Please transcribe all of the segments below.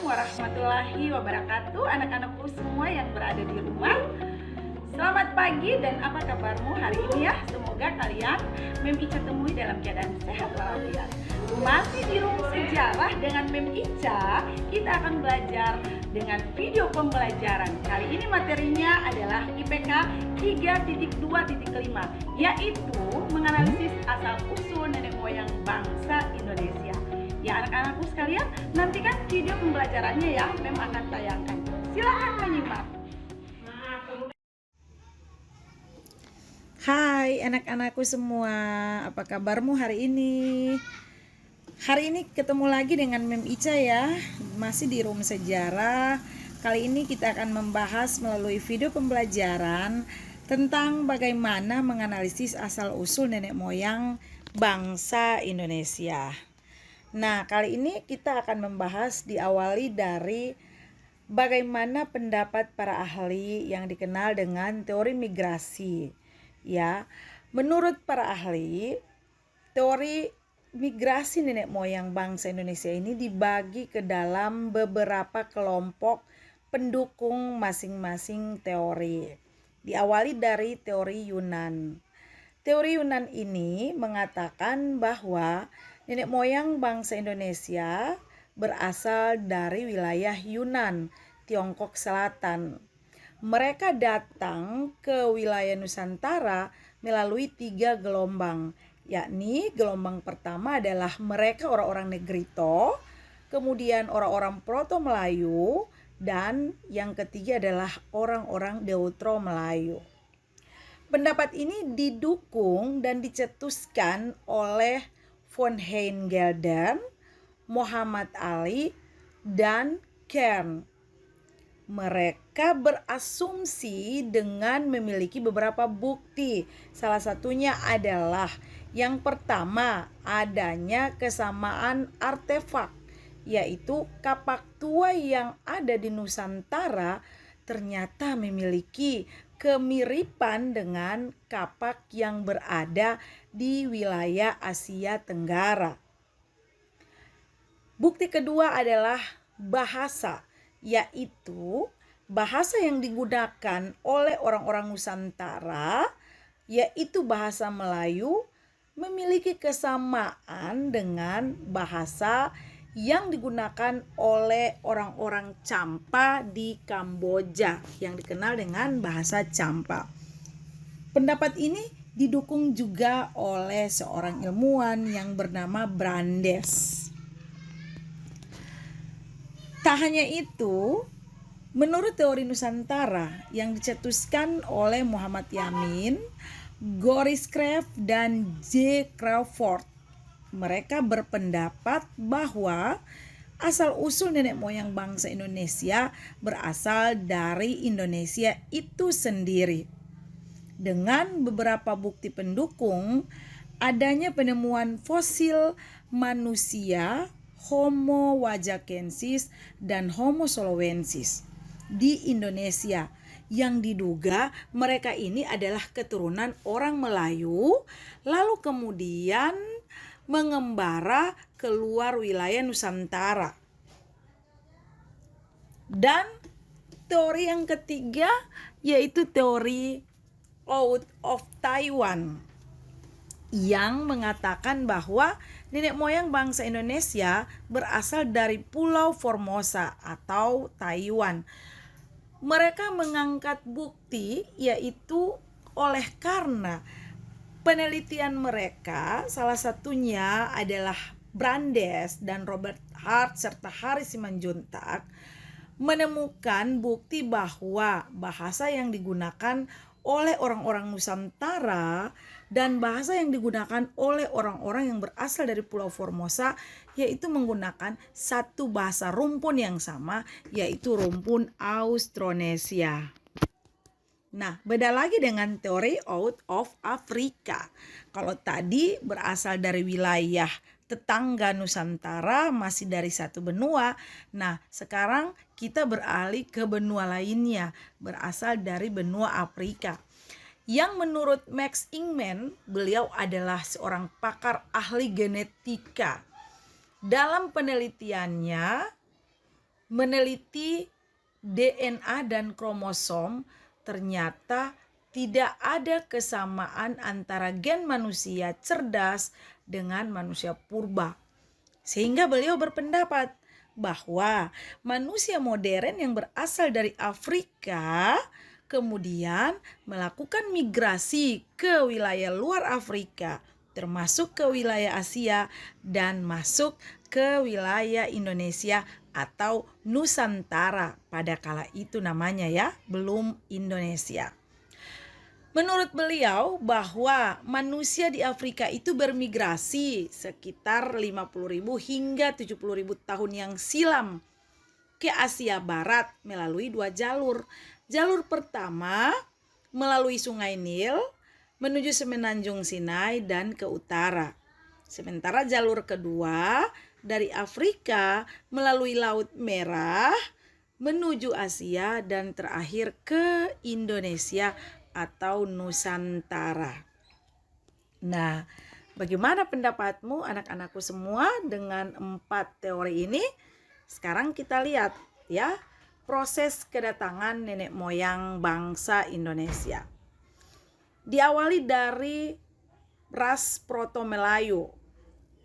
warahmatullahi wabarakatuh, anak-anakku semua yang berada di rumah. Selamat pagi dan apa kabarmu hari ini ya? Semoga kalian Mem Ica temui dalam keadaan sehat walafiat. Masih di Room Sejarah dengan Mem Ica, kita akan belajar dengan video pembelajaran. Kali ini materinya adalah IPK 3.2.5, yaitu menganalisis asal-usul nenek moyang bangsa Indonesia. Ya anak-anakku sekalian, nantikan video pembelajarannya ya, Mem akan tayangkan. Silakan menyimak. Hai anak-anakku semua, apa kabarmu hari ini? Hari ini ketemu lagi dengan Mem Ica ya, masih di Room Sejarah. Kali ini kita akan membahas melalui video pembelajaran tentang bagaimana menganalisis asal-usul nenek moyang bangsa Indonesia. Nah, kali ini kita akan membahas diawali dari bagaimana pendapat para ahli yang dikenal dengan teori migrasi. Ya, menurut para ahli, teori migrasi nenek moyang bangsa Indonesia ini dibagi ke dalam beberapa kelompok pendukung masing-masing teori. Diawali dari teori Yunan. Teori Yunan ini mengatakan bahwa nenek moyang bangsa Indonesia berasal dari wilayah Yunan, Tiongkok Selatan. Mereka datang ke wilayah Nusantara melalui 3 gelombang, yakni gelombang pertama adalah mereka orang-orang Negrito, kemudian orang-orang Proto Melayu, dan yang ketiga adalah orang-orang Deutero Melayu. Pendapat ini didukung dan dicetuskan oleh von Heijngelder, Muhammad Ali, dan Kern. Mereka berasumsi dengan memiliki beberapa bukti. Salah satunya adalah yang pertama, adanya kesamaan artefak, yaitu kapak tua yang ada di Nusantara ternyata memiliki kemiripan dengan kapak yang berada di wilayah Asia Tenggara. Bukti kedua adalah bahasa, yaitu bahasa yang digunakan oleh orang-orang Nusantara, yaitu bahasa Melayu, memiliki kesamaan dengan bahasa yang digunakan oleh orang-orang Champa di Kamboja yang dikenal dengan bahasa Champa. Pendapat ini didukung juga oleh seorang ilmuwan yang bernama Brandes. Tak hanya itu, menurut teori Nusantara yang dicetuskan oleh Muhammad Yamin, Goris Krefft, dan J. Crawford, mereka berpendapat bahwa asal-usul nenek moyang bangsa Indonesia berasal dari Indonesia itu sendiri. Dengan beberapa bukti pendukung adanya penemuan fosil manusia Homo wajakensis dan Homo solowensis di Indonesia yang diduga mereka ini adalah keturunan orang Melayu lalu kemudian mengembara keluar wilayah Nusantara. Dan teori yang ketiga yaitu teori out of Taiwan yang mengatakan bahwa nenek moyang bangsa Indonesia berasal dari Pulau Formosa atau Taiwan. Mereka mengangkat bukti yaitu oleh karena penelitian mereka, salah satunya adalah Brandes dan Robert Hart serta Hari Simanjuntak, menemukan bukti bahwa bahasa yang digunakan oleh orang-orang Nusantara dan bahasa yang digunakan oleh orang-orang yang berasal dari Pulau Formosa yaitu menggunakan satu bahasa rumpun yang sama, yaitu rumpun Austronesia. Nah, beda lagi dengan teori out of Africa. Kalau tadi berasal dari wilayah tetangga Nusantara, masih dari satu benua. Nah, sekarang kita beralih ke benua lainnya, berasal dari benua Afrika. Yang menurut Max Ingman, beliau adalah seorang pakar ahli genetika. Dalam penelitiannya, meneliti DNA dan kromosom, ternyata tidak ada kesamaan antara gen manusia cerdas dengan manusia purba. Sehingga beliau berpendapat bahwa manusia modern yang berasal dari Afrika kemudian melakukan migrasi ke wilayah luar Afrika, termasuk ke wilayah Asia dan masuk ke wilayah Indonesia atau Nusantara pada kala itu namanya ya, belum Indonesia. Menurut beliau bahwa manusia di Afrika itu bermigrasi sekitar 50.000 hingga 70.000 tahun yang silam ke Asia Barat melalui 2 jalur. Jalur pertama melalui Sungai Nil menuju Semenanjung Sinai dan ke utara. Sementara jalur kedua dari Afrika melalui Laut Merah menuju Asia dan terakhir ke Indonesia atau Nusantara. Nah, bagaimana pendapatmu anak-anakku semua dengan 4 teori ini? Sekarang kita lihat ya proses kedatangan nenek moyang bangsa Indonesia. Diawali dari ras Proto-Melayu.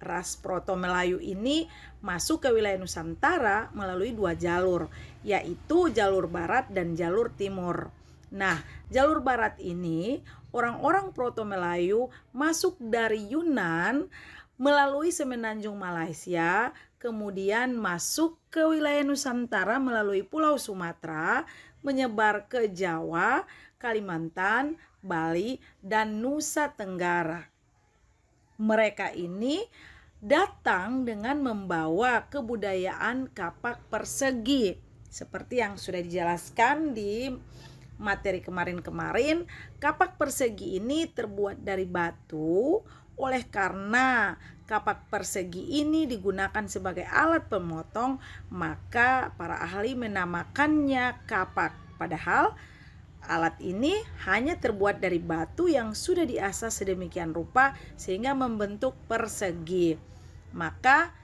Ras Proto-Melayu ini masuk ke wilayah Nusantara melalui 2 jalur, yaitu jalur barat dan jalur timur. Nah, jalur barat ini orang-orang Proto-Melayu masuk dari Yunan melalui Semenanjung Malaysia, kemudian masuk ke wilayah Nusantara melalui Pulau Sumatera, menyebar ke Jawa, Kalimantan, Bali, dan Nusa Tenggara. Mereka ini datang dengan membawa kebudayaan kapak persegi. Seperti yang sudah dijelaskan di materi kemarin-kemarin, kapak persegi ini terbuat dari batu. Oleh karena kapak persegi ini digunakan sebagai alat pemotong, maka para ahli menamakannya kapak. Padahal alat ini hanya terbuat dari batu yang sudah diasah sedemikian rupa sehingga membentuk persegi. Maka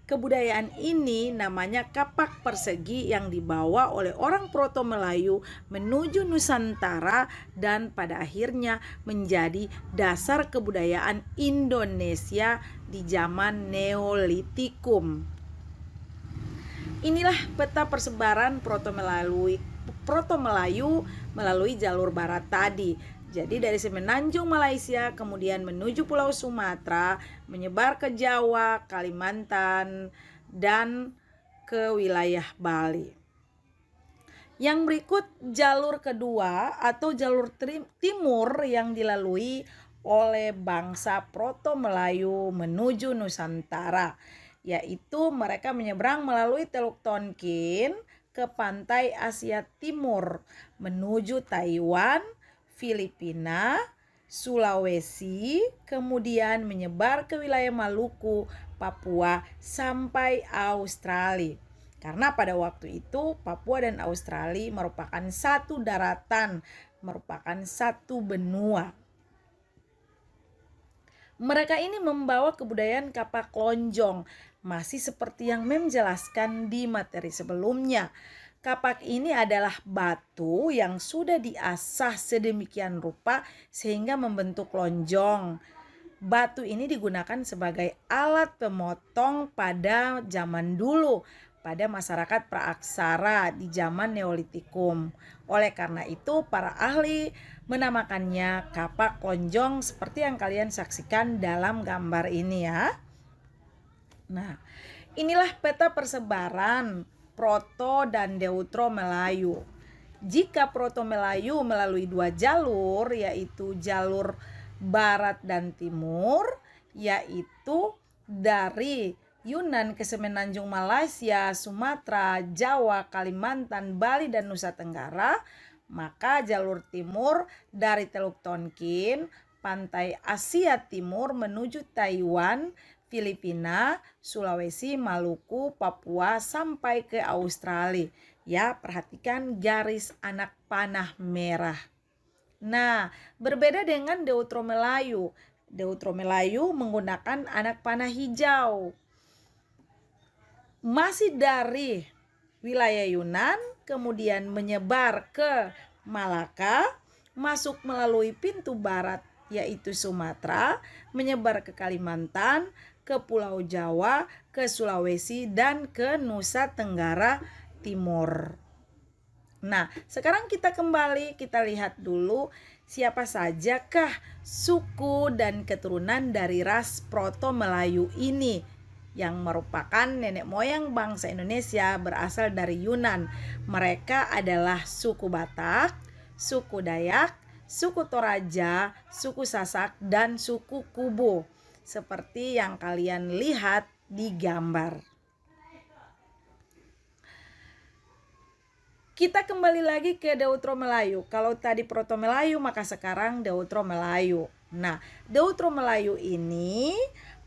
kebudayaan ini namanya kapak persegi yang dibawa oleh orang Proto-Melayu menuju Nusantara dan pada akhirnya menjadi dasar kebudayaan Indonesia di zaman Neolitikum. Inilah peta persebaran Proto-Melayu melalui jalur barat tadi. Jadi dari Semenanjung Malaysia kemudian menuju Pulau Sumatera, menyebar ke Jawa, Kalimantan, dan ke wilayah Bali. Yang berikut jalur kedua atau jalur timur yang dilalui oleh bangsa Proto-Melayu menuju Nusantara, yaitu mereka menyeberang melalui Teluk Tonkin ke pantai Asia Timur menuju Taiwan, Filipina, Sulawesi, kemudian menyebar ke wilayah Maluku, Papua, sampai Australia. Karena pada waktu itu Papua dan Australia merupakan satu daratan, merupakan satu benua. Mereka ini membawa kebudayaan kapak lonjong, masih seperti yang Mem jelaskan di materi sebelumnya. Kapak ini adalah batu yang sudah diasah sedemikian rupa sehingga membentuk lonjong. Batu ini digunakan sebagai alat pemotong pada zaman dulu, pada masyarakat praaksara di zaman Neolitikum. Oleh karena itu, para ahli menamakannya kapak lonjong seperti yang kalian saksikan dalam gambar ini ya. Nah, inilah peta persebaran Proto dan Deutro Melayu. Jika Proto Melayu melalui 2 jalur, yaitu jalur barat dan timur, yaitu dari Yunan ke Semenanjung Malaysia, Sumatera, Jawa, Kalimantan, Bali, dan Nusa Tenggara, maka jalur timur dari Teluk Tonkin, pantai Asia Timur menuju Taiwan, Filipina, Sulawesi, Maluku, Papua, sampai ke Australia. Ya, perhatikan garis anak panah merah. Nah, berbeda dengan Deutro Melayu. Deutro Melayu menggunakan anak panah hijau. Masih dari wilayah Yunan, kemudian menyebar ke Malaka, masuk melalui pintu barat yaitu Sumatera, menyebar ke Kalimantan, ke Pulau Jawa, ke Sulawesi, dan ke Nusa Tenggara Timur. Nah, sekarang kita kembali, kita lihat dulu siapa sajakah suku dan keturunan dari ras Proto Melayu ini yang merupakan nenek moyang bangsa Indonesia berasal dari Yunan. Mereka adalah suku Batak, suku Dayak, suku Toraja, suku Sasak, dan suku Kubu. Seperti yang kalian lihat di gambar. Kita kembali lagi ke Deutro Melayu. Kalau tadi Proto Melayu, maka sekarang Deutro Melayu. Nah, Deutro Melayu ini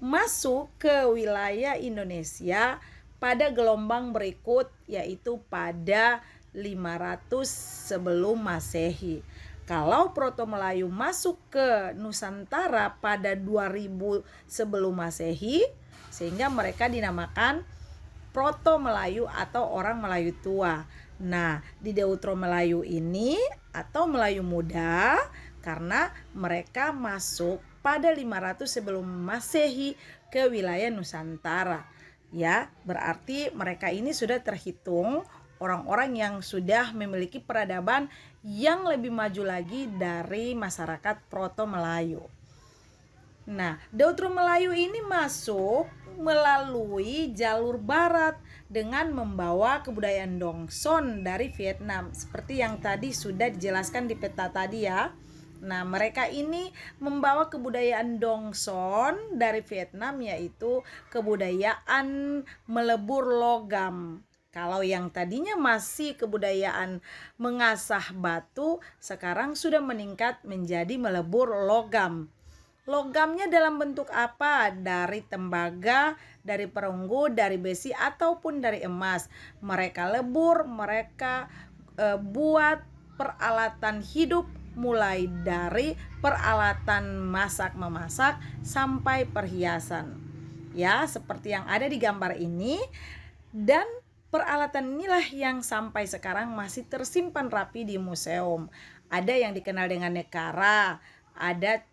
masuk ke wilayah Indonesia pada gelombang berikut, yaitu pada 500 sebelum Masehi. Kalau Proto Melayu masuk ke Nusantara pada 2000 sebelum Masehi, sehingga mereka dinamakan Proto Melayu atau orang Melayu tua. Nah, di Deutro Melayu ini atau Melayu Muda karena mereka masuk pada 500 sebelum Masehi ke wilayah Nusantara. Ya, berarti mereka ini sudah terhitung orang-orang yang sudah memiliki peradaban yang lebih maju lagi dari masyarakat Proto Melayu. Nah, Deutro Melayu ini masuk melalui jalur barat dengan membawa kebudayaan Dongson dari Vietnam. Seperti yang tadi sudah dijelaskan di peta tadi ya. Nah, mereka ini membawa kebudayaan Dongson dari Vietnam, yaitu kebudayaan melebur logam. Kalau yang tadinya masih kebudayaan mengasah batu, sekarang sudah meningkat menjadi melebur logam. Logamnya dalam bentuk apa? Dari tembaga, dari perunggu, dari besi, ataupun dari emas. Mereka lebur, mereka buat peralatan hidup, mulai dari peralatan masak-memasak sampai perhiasan. Ya, seperti yang ada di gambar ini. Dan peralatan inilah yang sampai sekarang masih tersimpan rapi di museum. Ada yang dikenal dengan nekara, ada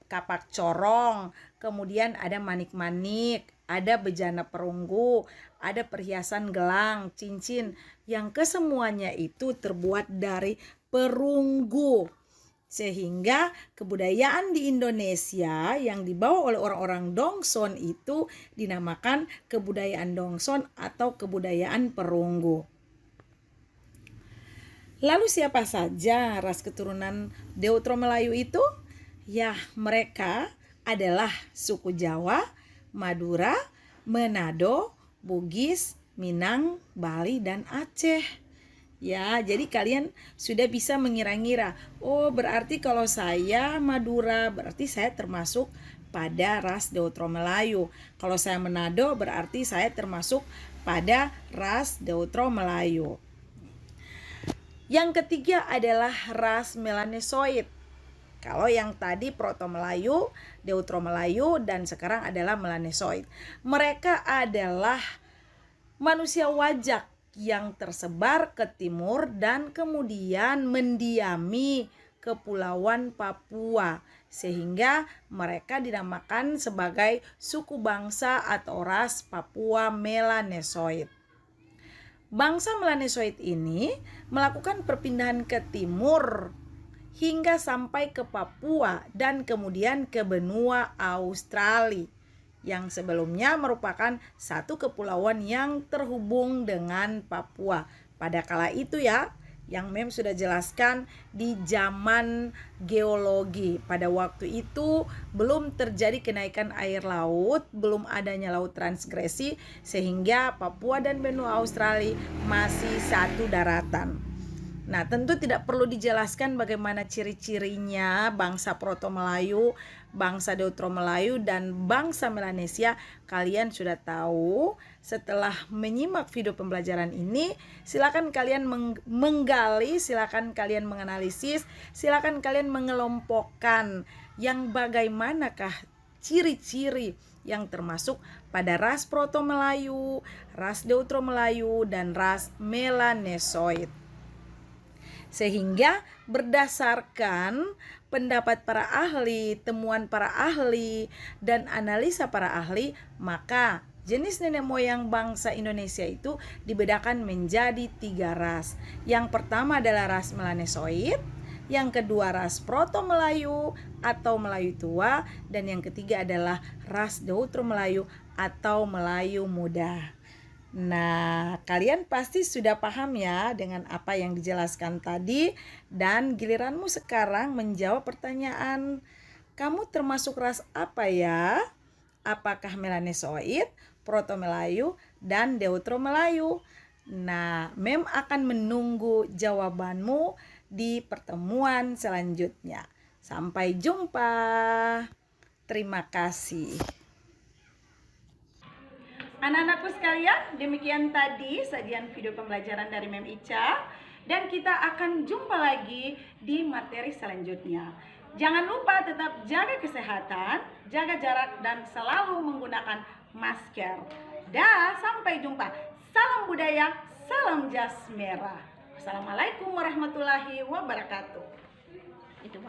kapak corong, kemudian ada manik-manik, ada bejana perunggu, ada perhiasan gelang, cincin, yang kesemuanya itu terbuat dari perunggu. Sehingga kebudayaan di Indonesia yang dibawa oleh orang-orang Dongson itu dinamakan kebudayaan Dongson atau kebudayaan perunggu. Lalu siapa saja ras keturunan Deutro Melayu itu? Ya, mereka adalah suku Jawa, Madura, Manado, Bugis, Minang, Bali, dan Aceh. Ya, jadi kalian sudah bisa mengira-ngira. Oh, berarti kalau saya Madura, berarti saya termasuk pada ras Deutro Melayu. Kalau saya Manado, berarti saya termasuk pada ras Deutro Melayu. Yang ketiga adalah ras Melanesoid. Kalau yang tadi Proto Melayu, Deutro Melayu, dan sekarang adalah Melanesoid. Mereka adalah manusia wajak yang tersebar ke timur dan kemudian mendiami Kepulauan Papua, sehingga mereka dinamakan sebagai suku bangsa atau ras Papua Melanesoid. Bangsa Melanesoid ini melakukan perpindahan ke timur hingga sampai ke Papua dan kemudian ke benua Australia yang sebelumnya merupakan satu kepulauan yang terhubung dengan Papua. Pada kala itu ya, yang Mem sudah jelaskan di zaman geologi. Pada waktu itu belum terjadi kenaikan air laut, belum adanya laut transgresi, sehingga Papua dan benua Australia masih satu daratan. Nah, tentu tidak perlu dijelaskan bagaimana ciri-cirinya bangsa Proto Melayu, bangsa Deutro Melayu, dan bangsa Melanesia. Kalian sudah tahu. Setelah menyimak video pembelajaran ini, silakan kalian menggali, silakan kalian menganalisis, silakan kalian mengelompokkan yang bagaimanakah ciri-ciri yang termasuk pada ras Proto-Melayu, ras Deutero-Melayu, dan ras Melanesoid. Sehingga berdasarkan pendapat para ahli, temuan para ahli, dan analisa para ahli, maka jenis nenek moyang bangsa Indonesia itu dibedakan menjadi 3 ras. Yang pertama adalah ras Melanesoid, yang kedua ras Proto-Melayu atau Melayu tua, dan yang ketiga adalah ras Deutero-Melayu atau Melayu muda. Nah, kalian pasti sudah paham ya dengan apa yang dijelaskan tadi, dan giliranmu sekarang menjawab pertanyaan, kamu termasuk ras apa ya? Apakah Melanesoid, Proto-Melayu, dan Deutero-Melayu? Nah, Mem akan menunggu jawabanmu di pertemuan selanjutnya. Sampai jumpa. Terima kasih. Anak-anakku sekalian, demikian tadi sajian video pembelajaran dari Mem Ica, dan kita akan jumpa lagi di materi selanjutnya. Jangan lupa tetap jaga kesehatan, jaga jarak, dan selalu menggunakan masker. Dah, sampai jumpa. Salam budaya, salam jas merah. Assalamualaikum warahmatullahi wabarakatuh. Itu